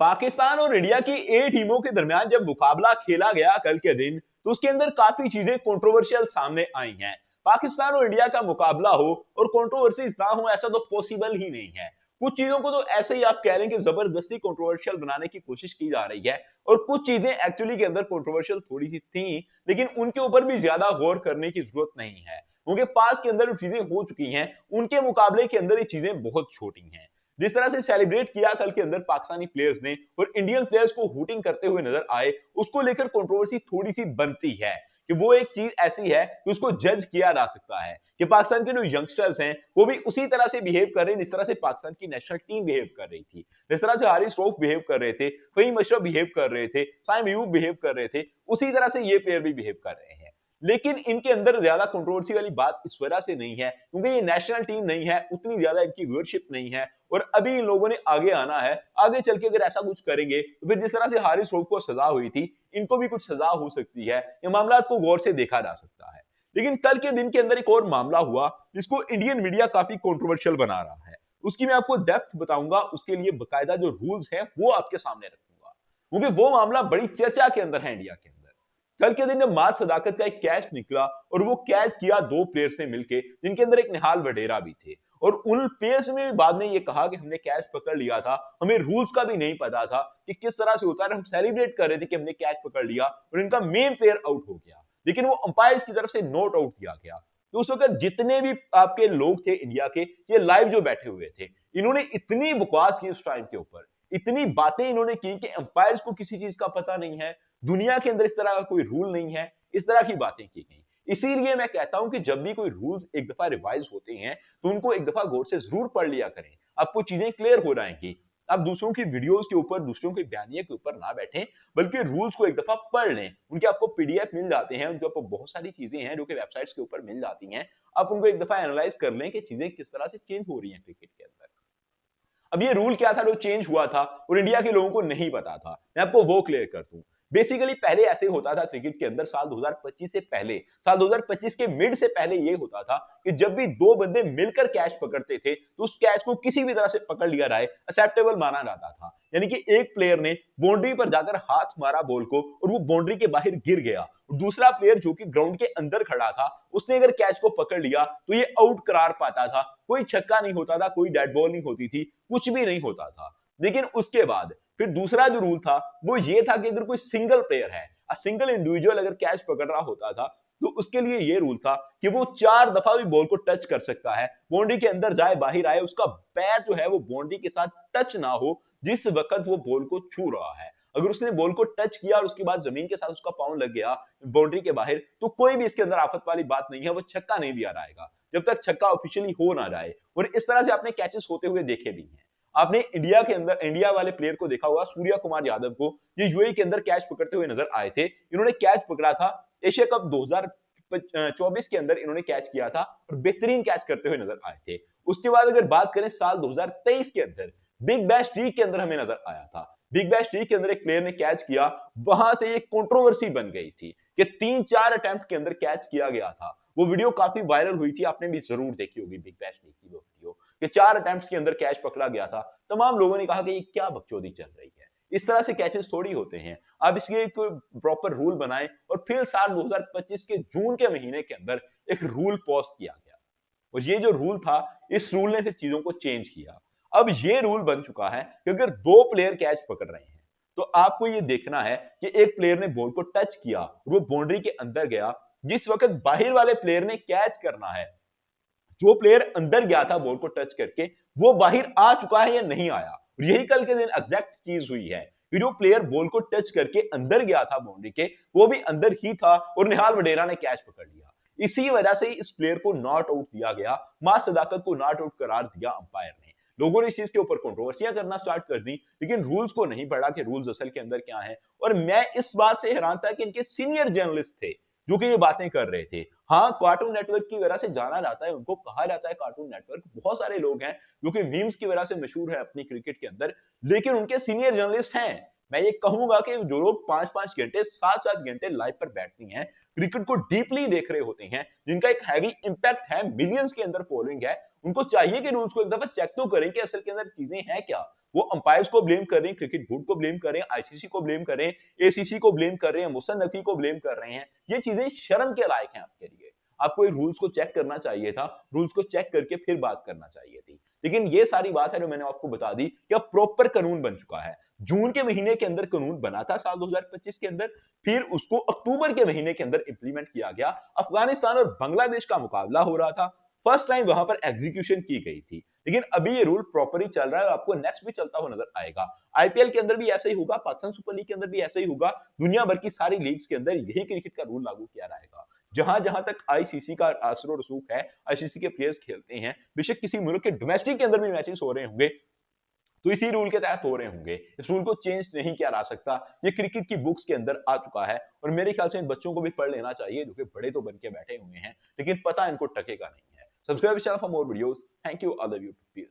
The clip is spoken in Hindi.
पाकिस्तान और इंडिया की ए टीमों के दरमियान जब मुकाबला खेला गया कल के दिन, तो उसके अंदर काफी चीजें कंट्रोवर्शियल सामने आई हैं। पाकिस्तान और इंडिया का मुकाबला हो और कंट्रोवर्सीज ना हो, ऐसा तो पॉसिबल ही नहीं है। कुछ चीजों को तो ऐसे ही आप कह लें कि जबरदस्ती कंट्रोवर्शियल बनाने की कोशिश की जा रही है, और कुछ चीजें एक्चुअली के अंदर कंट्रोवर्शियल थोड़ी सी थी, लेकिन उनके ऊपर भी ज्यादा गौर करने की जरूरत नहीं है, क्योंकि पास के अंदर जो चीजें हो चुकी हैं उनके मुकाबले के अंदर ये चीजें बहुत छोटी हैं। जिस तरह से सेलिब्रेट किया कल के अंदर पाकिस्तानी प्लेयर्स ने और इंडियन प्लेयर्स को हूटिंग करते हुए नजर आए, उसको लेकर कंट्रोवर्सी थोड़ी सी बनती है कि वो एक चीज ऐसी है कि उसको जज किया जा सकता है कि पाकिस्तान के जो यंगस्टर्स हैं वो भी उसी तरह से बिहेव कर रहे हैं जिस तरह से पाकिस्तान की नेशनल टीम बिहेव कर रही थी, जिस तरह से हारिस रऊफ बिहेव कर रहे थे, फहीम अशरफ बिहेव कर रहे थे, साइम अयूब बिहेव कर रहे थे, उसी तरह से ये प्लेयर भी बिहेव कर रहे हैं। लेकिन इनके अंदर ज्यादा कंट्रोवर्सी वाली बात इस वजह से नहीं है क्योंकि ये नेशनल टीम नहीं है, उतनी ज्यादा इनकी व्यूअरशिप नहीं है, और अभी इन लोगों ने आगे आना है। आगे चल के अगर ऐसा कुछ करेंगे तो फिर जिस तरह से हारिस रऊफ को सजा हुई थी, इनको भी कुछ सजा हो सकती है। ये मामला को गौर से देखा जा सकता है। लेकिन कल के दिन के अंदर एक और मामला हुआ जिसको इंडियन मीडिया काफी कंट्रोवर्शियल बना रहा है। उसकी मैं आपको डेप्थ बताऊंगा, उसके लिए बकायदा जो रूल्स हैं वो आपके सामने रखूंगा, क्योंकि वो मामला बड़ी चर्चा के अंदर है इंडिया के अंदर। कल के दिन जब मां सदाकत का एक कैच निकला और वो कैच किया दो प्लेयर्स ने मिलकर, जिनके अंदर एक निहाल वडेरा भी थे, और उन प्लेयर्स ने भी बाद में ये कहा कि हमने कैच पकड़ लिया था, हमें रूल्स का भी नहीं पता था कि किस तरह से होता है, हम सेलिब्रेट कर रहे थे कि हमने कैच पकड़ लिया और इनका मेन प्लेयर आउट हो गया, लेकिन वो अंपायर की तरफ से नोट आउट किया गया। तो उस वक्त जितने भी आपके लोग थे इंडिया के, ये लाइव जो बैठे हुए थे, इन्होंने इतनी बकवास की उस टाइम के ऊपर, इतनी बातें इन्होंने की कि अंपायर्स को किसी चीज का पता नहीं है, दुनिया के अंदर इस तरह का कोई रूल नहीं है, इस तरह की बातें की गई। इसीलिए मैं कहता हूं कि जब भी कोई रूल्स एक दफा रिवाइज होते हैं तो उनको एक दफा गौर से जरूर पढ़ लिया करें, आपको चीजें क्लियर हो जाएंगी। आप दूसरों की वीडियोस के ऊपर, दूसरों के बयानिए के ऊपर ना बैठें, बल्कि रूल्स को एक दफा पढ़ लें। उनके आपको पीडीएफ मिल जाते हैं, उनके आपको बहुत सारी चीजें हैं जो कि वेबसाइट्स के ऊपर मिल जाती हैं। आप उनको एक दफा एनालाइज कर लें कि चीजें किस तरह से चेंज हो रही हैं क्रिकेट के अंदर। अब ये रूल क्या था जो चेंज हुआ था और इंडिया के लोगों को नहीं पता था, मैं आपको वो क्लियर कर दूं। बेसिकली पहले ऐसे होता था क्रिकेट के अंदर, साल 2025 से पहले, साल 2025 के मिड से पहले ये होता था कि जब भी दो बंदे मिलकर कैच पकड़ते थे तो उस कैच को किसी भी तरह से पकड़ लिया जाए, एक्सेप्टेबल माना जाता था। यानी कि एक प्लेयर ने बाउंड्री पर जाकर हाथ मारा बॉल को और वो बाउंड्री के बाहर गिर गया, दूसरा प्लेयर जो कि ग्राउंड के अंदर खड़ा था, उसने अगर कैच को पकड़ लिया तो ये आउट करार पाता था। कोई छक्का नहीं होता था, कोई डेड बॉल नहीं होती थी, कुछ भी नहीं होता था। लेकिन उसके बाद फिर दूसरा जो रूल था वो ये था कि अगर कोई सिंगल प्लेयर है, सिंगल इंडिविजुअल अगर कैच पकड़ रहा होता था, तो उसके लिए ये रूल था कि वो 4 दफा भी बॉल को टच कर सकता है, बाउंड्री के अंदर जाए बाहर आए, उसका पैर जो है वो बाउंड्री के साथ टच ना हो जिस वक्त वो बॉल को छू रहा है। अगर उसने बॉल को टच किया और उसके बाद जमीन के साथ उसका पांव लग गया बाउंड्री के बाहर, तो कोई भी इसके अंदर आफत वाली बात नहीं है, वो छक्का नहीं दिया जाएगा जब तक छक्का ऑफिशियली हो ना जाए। और इस तरह से आपने कैचेस होते हुए देखे भी हैं। आपने इंडिया के अंदर इंडिया वाले प्लेयर को देखा होगा, सूर्या कुमार यादव को, ये यूएई के अंदर कैच पकड़ते हुए नजर आए थे। इन्होंने कैच पकड़ा था एशिया कप 2024 के अंदर, इन्होंने कैच किया था और बेहतरीन कैच करते हुए नजर आए थे। उसके बाद अगर बात करें साल 2023 के अंदर, बिग बैश लीग के अंदर हमें नजर आया था। बिग बैश लीग के अंदर एक प्लेयर ने कैच किया, वहां से एक कंट्रोवर्सी बन गई थी कि 3-4 अटेम्प्ट के अंदर कैच किया गया था। वो वीडियो काफी वायरल हुई थी, आपने भी जरूर देखी होगी बिग बैश लीग की वो वीडियो, कि 4 अटेम्प्ट के अंदर कैच पकड़ा गया था। तमाम लोगों ने कहा कि ये क्या बकचोदी चल रही है, इस तरह से कैचेस थोड़ी होते हैं। आप इसके एक प्रॉपर रूल बनाएं। और फिर साल 2025 के जून के महीने के अंदर एक रूल पोस्ट किया गया, और ये जो रूल था, इस रूल ने फिर चीजों को चेंज किया। अब ये रूल बन चुका है कि अगर दो प्लेयर कैच पकड़ रहे हैं तो आपको ये देखना है कि एक प्लेयर ने बॉल को टच किया, वो बाउंड्री के अंदर गया, जिस वक्त बाहर वाले प्लेयर ने कैच करना है, जो प्लेयर अंदर गया था बॉल को टच करके, वो बाहर आ चुका है या नहीं आया। यही कल के दिन एग्जैक्ट चीज हुई है कि जो प्लेयर बॉल को टच करके अंदर गया था बाउंड्री के, वो भी अंदर ही था और निहाल वडेरा ने कैच पकड़ लिया। इसी वजह से इस प्लेयर को नॉट आउट दिया गया, मां सदाकत को नॉट आउट करार दिया अंपायर ने। लोगों ने इस चीज के ऊपर कंट्रोवर्सियां करना स्टार्ट कर दी, लेकिन रूल्स को नहीं पढ़ा कि रूल्स असल के अंदर क्या है। और मैं इस बात से हैरान था कि इनके सीनियर जर्नलिस्ट थे जो कि ये बातें कर रहे थे। हाँ, कार्टून नेटवर्क की वजह से जाना जाता है, उनको कहा जाता है कार्टून नेटवर्क, बहुत सारे लोग हैं जो कि मीम्स की वजह से मशहूर है अपनी क्रिकेट के अंदर, लेकिन उनके सीनियर जर्नलिस्ट हैं। मैं ये कहूंगा कि जो लोग 5-5 घंटे, 7-7 घंटे लाइव पर बैठती हैं, क्रिकेट को डीपली देख रहे होते हैं, जिनका एक हैवी इंपैक्ट है, मिलियंस के अंदर फॉलोइंग है, उनको चाहिए कि रूल्स को एक दफा चेक तो करें कि असल के अंदर चीजें हैं क्या। वो अंपायर्स को ब्लेम कर रहे हैं, क्रिकेट बोर्ड को ब्लेम कर रहे हैं, आईसीसी को ब्लेम कर रहे हैं, एसीसी को ब्लेम कर रहे हैं, मुहसन नकवी को ब्लेम कर रहे हैं। ये चीजें शर्म के लायक हैं आपके लिए। आपको रूल्स को चेक करना चाहिए था, रूल्स को चेक करके फिर बात करना चाहिए थी। लेकिन ये सारी बात है जो मैंने आपको बता दी कि अब प्रॉपर कानून बन चुका है। जून के महीने के अंदर कानून बना था साल 2025 के अंदर, फिर उसको अक्टूबर के महीने के अंदर इंप्लीमेंट किया गया। अफगानिस्तान और बांग्लादेश का मुकाबला हो रहा था, फर्स्ट टाइम वहां पर एग्जीक्यूशन की गई थी। लेकिन अभी ये रूल प्रॉपरली चल रहा है और आपको नेक्स्ट भी चलता हुआ नजर आएगा। आईपीएल के अंदर भी ऐसा ही होगा, पाकिस्तान सुपर लीग के अंदर भी ऐसा ही होगा, दुनिया भर की सारी लीग्स के अंदर यही क्रिकेट का रूल लागू किया जाएगा। जहां जहां तक आईसीसी का असर और रसूख है, आईसीसी के प्लेयर्स खेलते हैं, बेशक किसी मुल्क के डोमेस्टिक के अंदर भी मैचेस हो रहे होंगे तो इसी रूल के तहत हो रहे होंगे। इस रूल को चेंज नहीं किया जा सकता। ये क्रिकेट की बुक्स के अंदर आ चुका है और मेरे ख्याल से इन बच्चों को भी पढ़ लेना चाहिए जो कि बड़े तो बन के बैठे हुए हैं लेकिन पता इनको टकेगा नहीं है। Subscribe channel for more videos. Thank you all of you.